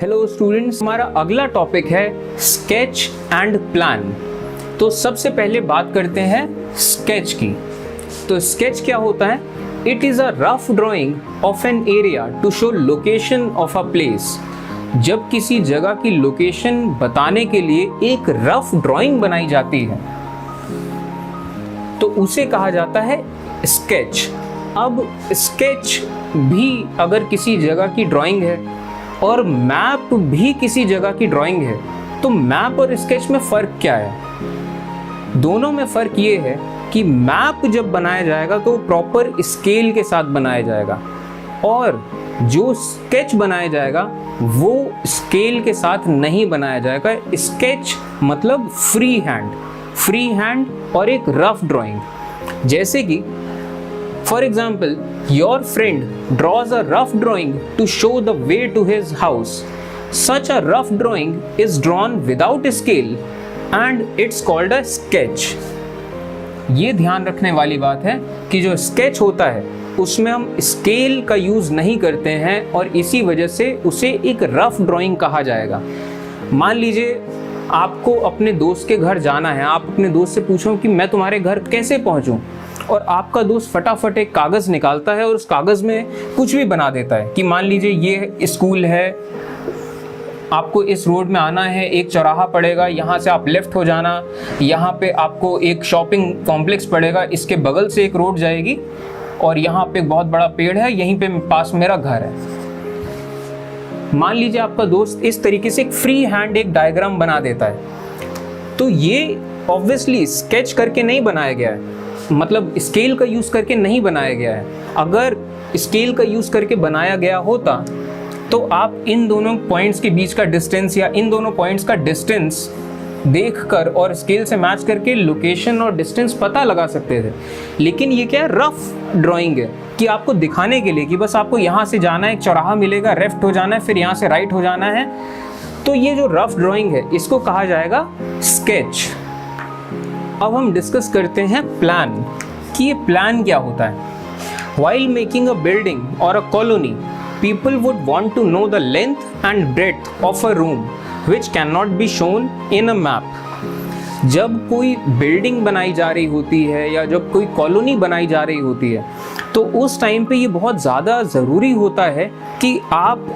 Hello students, हमारा अगला topic है स्केच एंड प्लान। तो सबसे पहले बात करते हैं स्केच की। तो स्केच क्या होता है? It is a rough drawing of an area to show location of a place. जब किसी जगह की लोकेशन बताने के लिए एक रफ ड्राइंग बनाई जाती है तो उसे कहा जाता है स्केच। अब स्केच भी अगर किसी जगह की ड्राइंग है और मैप भी किसी जगह की ड्राइंग है, तो मैप और स्केच में फ़र्क क्या है? दोनों में फ़र्क ये है कि मैप जब बनाया जाएगा तो प्रॉपर स्केल के साथ बनाया जाएगा और जो स्केच बनाया जाएगा वो स्केल के साथ नहीं बनाया जाएगा। स्केच मतलब फ्री हैंड और एक रफ ड्राइंग। जैसे कि for example, your friend draws a rough drawing to show the way to his house. Such a rough drawing is drawn without scale and it's called a sketch. ये ध्यान रखने वाली बात है कि जो स्केच होता है उसमें हम स्केल का यूज़ नहीं करते हैं और इसी वजह से उसे एक रफ ड्राइंग कहा जाएगा। मान लीजिए आपको अपने दोस्त के घर जाना है, आप अपने दोस्त से पूछो कि मैं तुम्हारे घर कैसे पहुंचूं, और आपका दोस्त फटाफट एक कागज़ निकालता है और उस कागज़ में कुछ भी बना देता है कि मान लीजिए ये स्कूल है, आपको इस रोड में आना है, एक चौराहा पड़ेगा, यहाँ से आप लेफ़्ट हो जाना, यहाँ पे आपको एक शॉपिंग कॉम्प्लेक्स पड़ेगा, इसके बगल से एक रोड जाएगी और यहाँ पे एक बहुत बड़ा पेड़ है, यहीं पे पास मेरा घर है। मान लीजिए आपका दोस्त इस तरीके से एक फ्री हैंड एक डायग्राम बना देता है, तो ये ऑब्वियसली स्केच करके नहीं बनाया गया है, मतलब स्केल का यूज़ करके नहीं बनाया गया है। अगर स्केल का यूज़ करके बनाया गया होता तो आप इन दोनों पॉइंट्स के बीच का डिस्टेंस या इन दोनों पॉइंट्स का डिस्टेंस देखकर और स्केल से मैच करके लोकेशन और डिस्टेंस पता लगा सकते थे। लेकिन ये क्या है, रफ ड्राइंग है कि आपको दिखाने के लिए कि बस आपको यहाँ से जाना है, एक चौराहा मिलेगा, लेफ्ट हो जाना है, फिर यहाँ से राइट हो जाना है। तो ये जो रफ ड्राइंग है इसको कहा जाएगा स्केच। अब हम डिस्कस करते हैं प्लान कि ये प्लान क्या होता है। While making a building or a colony, people would want to know the length and breadth of a room which cannot be shown in a map. जब कोई बिल्डिंग बनाई जा रही होती है या जब कोई कॉलोनी बनाई जा रही होती है तो उस टाइम पे ये बहुत ज़्यादा ज़रूरी होता है कि आप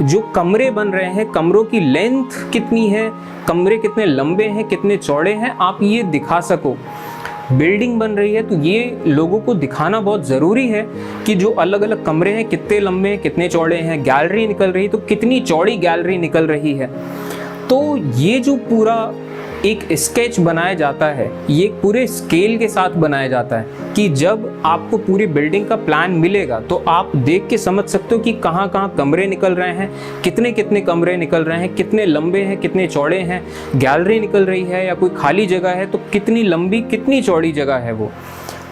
जो कमरे बन रहे हैं, कमरों की लेंथ कितनी है, कमरे कितने लंबे हैं, कितने चौड़े हैं, आप ये दिखा सको। बिल्डिंग बन रही है तो ये लोगों को दिखाना बहुत ज़रूरी है कि जो अलग अलग कमरे हैं कितने लंबे हैं, कितने चौड़े हैं, गैलरी निकल रही है तो कितनी चौड़ी गैलरी निकल रही है। तो ये जो पूरा एक स्केच बनाया जाता है ये पूरे स्केल के साथ बनाया जाता है कि जब आपको पूरी बिल्डिंग का प्लान मिलेगा तो आप देख के समझ सकते हो कि कहाँ कहाँ कमरे निकल रहे हैं, कितने कितने कमरे निकल रहे हैं, कितने लंबे हैं, कितने चौड़े हैं, गैलरी निकल रही है या कोई खाली जगह है तो कितनी लंबी कितनी चौड़ी जगह है वो,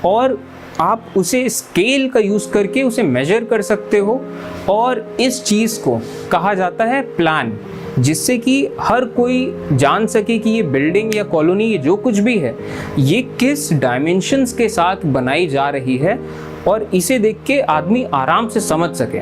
और आप उसे स्केल का यूज़ करके उसे मेजर कर सकते हो। और इस चीज़ को कहा जाता है प्लान, जिससे कि हर कोई जान सके कि ये बिल्डिंग या कॉलोनी ये जो कुछ भी है ये किस डायमेंशंस के साथ बनाई जा रही है और इसे देख के आदमी आराम से समझ सके।